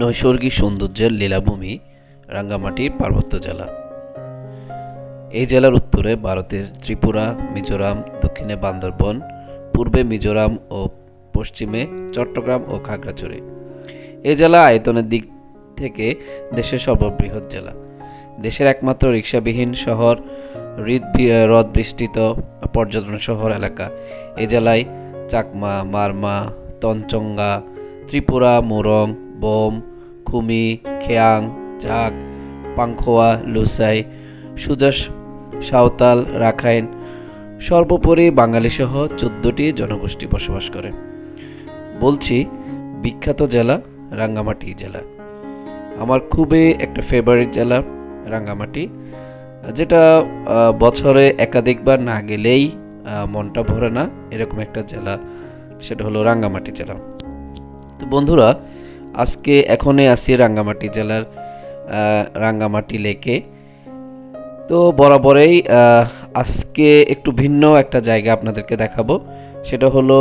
নৈসর্গিক সৌন্দর্যের লীলাভূমি রাঙ্গামাটি পার্বত্য জেলা। এই জেলার উত্তরে ভারতের ত্রিপুরা, মিজোরাম, দক্ষিণে বান্দরবন, পূর্বে মিজোরাম ও পশ্চিমে চট্টগ্রাম ও খাগড়াছড়ি। এই জেলা আয়তনের দিক থেকে দেশের সর্ববৃহৎ জেলা। দেশের একমাত্র রিক্সাবিহীন শহর, হ্রদ বেষ্টিত পর্যটন শহর এলাকা। এই জেলায় চাকমা, মারমা, তঞ্চঙ্গা, ত্রিপুরা, মোরং, বোম, খুমি, খেয়াং, ঝাক, পাংখোয়া, লুসাই, সুজাস, সাঁওতাল, রাখাইন, সর্বোপরি বাঙালি সহ 14টি জনগোষ্ঠী বসবাস করে। বলছি বিখ্যাত জেলা রাঙ্গামাটি জেলা। আমার খুবই একটা ফেভারিট জেলা রাঙ্গামাটি, যেটা বছরে একাধিকবার না গেলেই মনটা ভরে না, এরকম একটা জেলা, সেটা হলো রাঙ্গামাটি জেলা। তো বন্ধুরা, আজকে এখনই আসি রাঙ্গামাটি জেলার রাঙ্গামাটি লেকে। তো বরাবরেই আজকে একটু ভিন্ন একটা জায়গা আপনাদেরকে দেখাবো, সেটা হলো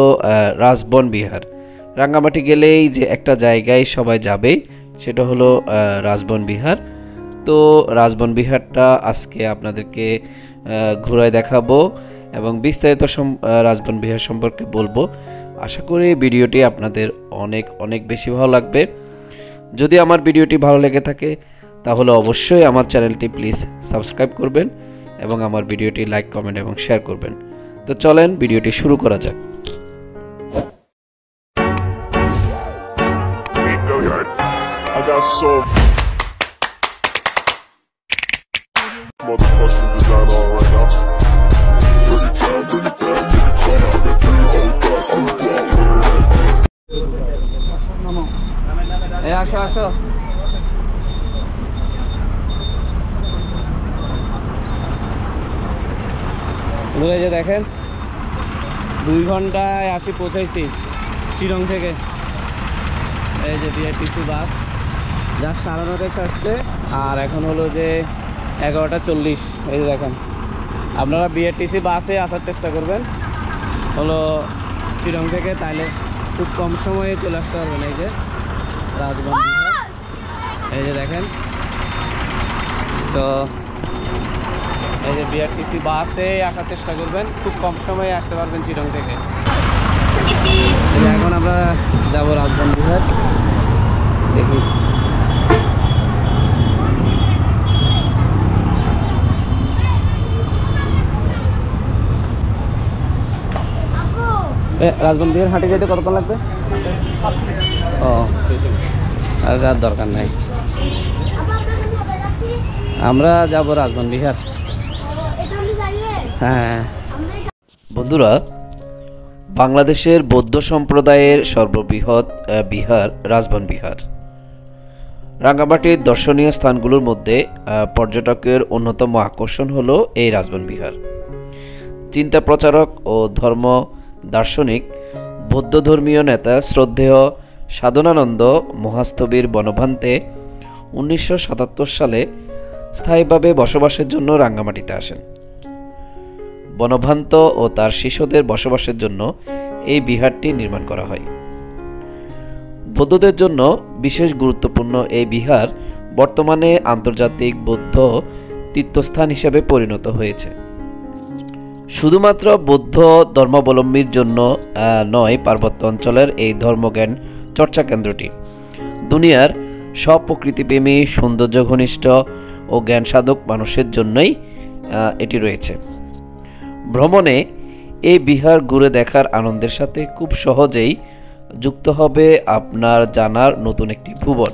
রাজবন বিহার। রাঙ্গামাটি গেলেই যে একটা জায়গায় সবাই যাবে, সেটা হলো রাজবন বিহার। তো রাজবন বিহারটা আজকে আপনাদেরকে ঘুরায় দেখাবো এবং বিস্তারিত রাজবন বিহার সম্পর্কে বলবো। আশা করি ভিডিওটি আপনাদের অনেক অনেক বেশি ভালো লাগবে। যদি আমার ভিডিওটি ভালো লেগে থাকে তাহলে অবশ্যই আমার চ্যানেলটি প্লিজ সাবস্ক্রাইব করবেন এবং আমার ভিডিওটি লাইক, কমেন্ট এবং শেয়ার করবেন। তো চলেন ভিডিওটি শুরু করা যাক। আসো আসো, এই যে দেখেন 2 ঘন্টায় পৌঁছাইছি চিরং থেকে। এই যে বিআরটিসি বাস যা 9:30 ছাড়ছে, আর এখন হলো যে 11:40। এই যে দেখেন, আপনারা বিআরটিসি বাসে আসার চেষ্টা করবেন হলো চিরং থেকে, তাহলে খুব কম সময়ে চলে আসতে পারবেন। এই যে রাজবন, এই যে দেখেন। সো এই যে বিআরটিসি বাসে আসার চেষ্টা করবেন, খুব কম সময়ে আসতে পারবেন চিরং থেকে। এখন আমরা যাবো রাজবন বিহার। দেখি রাজবন বিহার হাঁটে যেতে কতক্ষণ লাগবে? ও, আর যার দরকার নাই, আমরা যাব রাজবন বিহার। হ্যাঁ বন্ধুরা, বাংলাদেশের বৌদ্ধ সম্প্রদায়ের সর্ববৃহৎ বিহার রাজবন বিহার। রাঙ্গামাটির দর্শনীয় স্থানগুলোর মধ্যে পর্যটকের অন্যতম আকর্ষণ হলো এই রাজবন বিহার। চিন্তা প্রচারক ও ধর্ম দার্শনিক বৌদ্ধ ধর্মীয় নেতা শ্রদ্ধেয় সাধনানন্দ মহাস্থবির বনভান্তে 1977 সালে স্থায়ীভাবে বসবাসের জন্য রাঙ্গামাটিতে আসেন। বনভান্ত ও তার শিষ্যদের বসবাসের জন্য এই বিহারটি নির্মাণ করা হয়। বৌদ্ধদের জন্য বিশেষ গুরুত্বপূর্ণ এই বিহার বর্তমানে আন্তর্জাতিক বৌদ্ধ তীর্থস্থান হিসেবে পরিণত হয়েছে। শুধুমাত্র বৌদ্ধ ধর্মাবলম্বীর জন্য নয়, পার্বত্য অঞ্চলের এই ধর্মজ্ঞান চর্চা কেন্দ্রটি দুনিয়ার সব প্রকৃতিপ্রেমী, সৌন্দর্য ঘনিষ্ঠ ও জ্ঞান সাধক মানুষের জন্যই এটি রয়েছে। ভ্রমণে এই বিহার ঘুরে দেখার আনন্দের সাথে খুব সহজেই যুক্ত হবে আপনার জানার নতুন একটি ভুবন।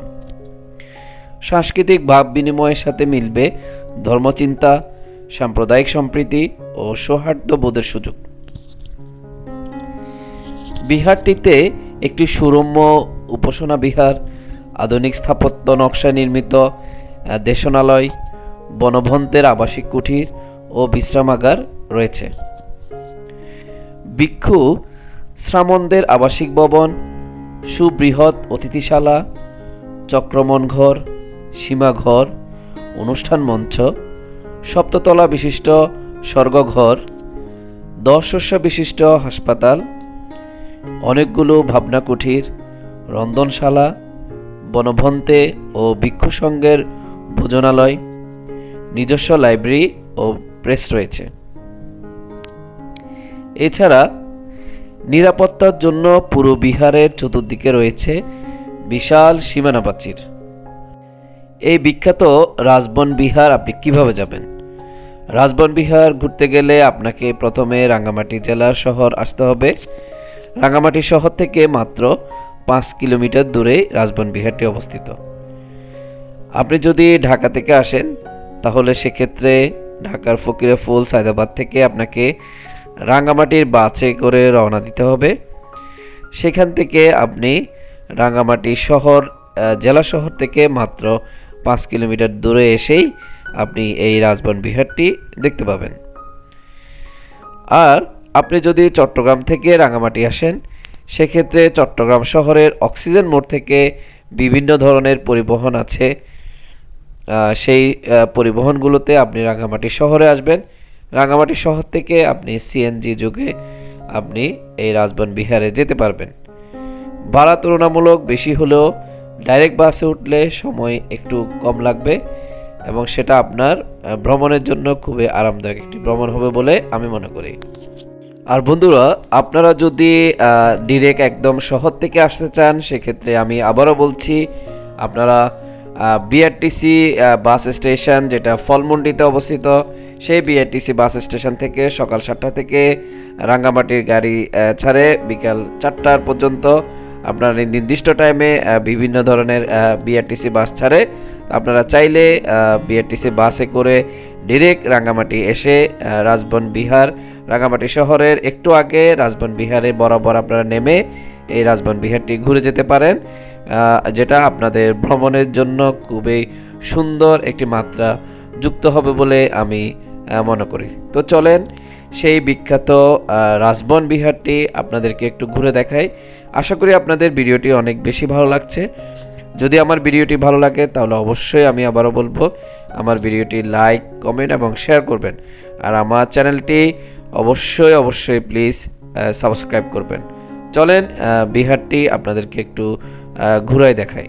সাংস্কৃতিক ভাব বিনিময়ের সাথে মিলবে ধর্মচিন্তা, সাম্প্রদায়িক সম্প্রীতি ও সৌহার্দ্যবোধের সুযোগ। বিহারটিতে একটি সুরম্য উপাসনা বিহার, আধুনিক স্থাপত্য নকশায় নির্মিত দেশনালয়, বনভন্তের আবাসিক কুঠির ও বিশ্রামাগার রয়েছে। ভিক্ষু শ্রামণদের আবাসিক ভবন, সুবৃহৎ অতিথিশালা, চক্রমণ ঘর, সীমাঘর, অনুষ্ঠান মঞ্চ, সপ্ততলা বিশিষ্ট স্বর্গঘর, 10 শস্য বিশিষ্ট হাসপাতাল, অনেকগুলো ভাবনা কুঠির, রন্ধনশালা, বনভন্তে ও ভিক্ষু সংঘের ভোজনালয়, নিজস্ব লাইব্রেরি ও প্রেস রয়েছে। এছাড়া নিরাপত্তার জন্য পুরো বিহারের চতুর্দিকে রয়েছে বিশাল সীমানা প্রাচীর। এই বিখ্যাত রাজবন বিহার আপনি কিভাবে যাবেন? রাজবন বিহার ঘুরতে গেলে আপনাকে প্রথমে রাঙ্গামাটি জেলার শহর আসতে হবে। রাঙ্গামাটি শহর থেকে মাত্র 5 কিলোমিটার দূরে রাজবন বিহারটি অবস্থিত। আপনি যদি ঢাকা থেকে আসেন তাহলে সেক্ষেত্রে ঢাকার ফকিরাপুল সায়দাবাদ থেকে আপনাকে রাঙ্গামাটির বাসে করে রওনা দিতে হবে। সেখান থেকে আপনি রাঙ্গামাটি শহর জেলা শহর থেকে মাত্র 5 কিলোমিটার দূরে এসেই আপনি এই রাজবন বিহারটি দেখতে পাবেন। আর আপনি যদি চট্টগ্রাম থেকে রাঙ্গামাটি আসেন সেক্ষেত্রে চট্টগ্রাম শহরের অক্সিজেন মোড় থেকে বিভিন্ন ধরনের পরিবহন আছে। সেই পরিবহনগুলোতে আপনি রাঙ্গামাটি শহরে আসবেন। রাঙ্গামাটি শহর থেকে আপনি সিএনজি যোগে আপনি এই রাজবন বিহারে যেতে পারবেন। ভাড়া তুলনামূলক বেশি হলেও ডাইরেক্ট বাসে উঠলে সময় একটু কম লাগবে এবং সেটা আপনার ভ্রমণের জন্য খুবই আরামদায়ক একটি ভ্রমণ হবে বলে আমি মনে করি। আর বন্ধুরা, আপনারা যদি ডিরেক্ট একদম শহর থেকে আসতে চান সেক্ষেত্রে আমি আবারও বলছি, আপনারা বিআরটিসি বাস স্টেশন যেটা ফলমন্ডিতে অবস্থিত, সেই বিআরটিসি বাস স্টেশন থেকে সকাল 7টা থেকে রাঙ্গামাটির গাড়ি ছাড়ে বিকাল 4টার পর্যন্ত। আপনার নির্দিষ্ট টাইমে বিভিন্ন ধরনের বিআরটিসি বাস ছাড়ে। আপনারা চাইলে বিআরটিসি বাসে করে ডিরেক্ট রাঙ্গামাটি এসে রাজবন বিহার, রাঙ্গামাটি শহরের একটু আগে রাজবন বিহারে বরাবর আপনারা নেমে এই রাজবন বিহারটি ঘুরে যেতে পারেন, যেটা আপনাদের ভ্রমণের জন্য খুবই সুন্দর একটি মাত্রা যুক্ত হবে বলে আমি মনে করি। তো চলেন সেই বিখ্যাত রাজবন বিহারটি আপনাদেরকে একটু ঘুরে দেখাই। আশা করি আপনাদের ভিডিওটি অনেক বেশি ভালো লাগছে। যদি আমার ভিডিওটি ভালো লাগে তাহলে অবশ্যই আমি আবারও বলবো আমার ভিডিওটি লাইক, কমেন্ট এবং শেয়ার করবেন। আর আমার চ্যানেলটি অবশ্যই প্লিজ সাবস্ক্রাইব করবেন। চলেন বিহারটি আপনাদেরকে একটু ঘুরাই দেখাই।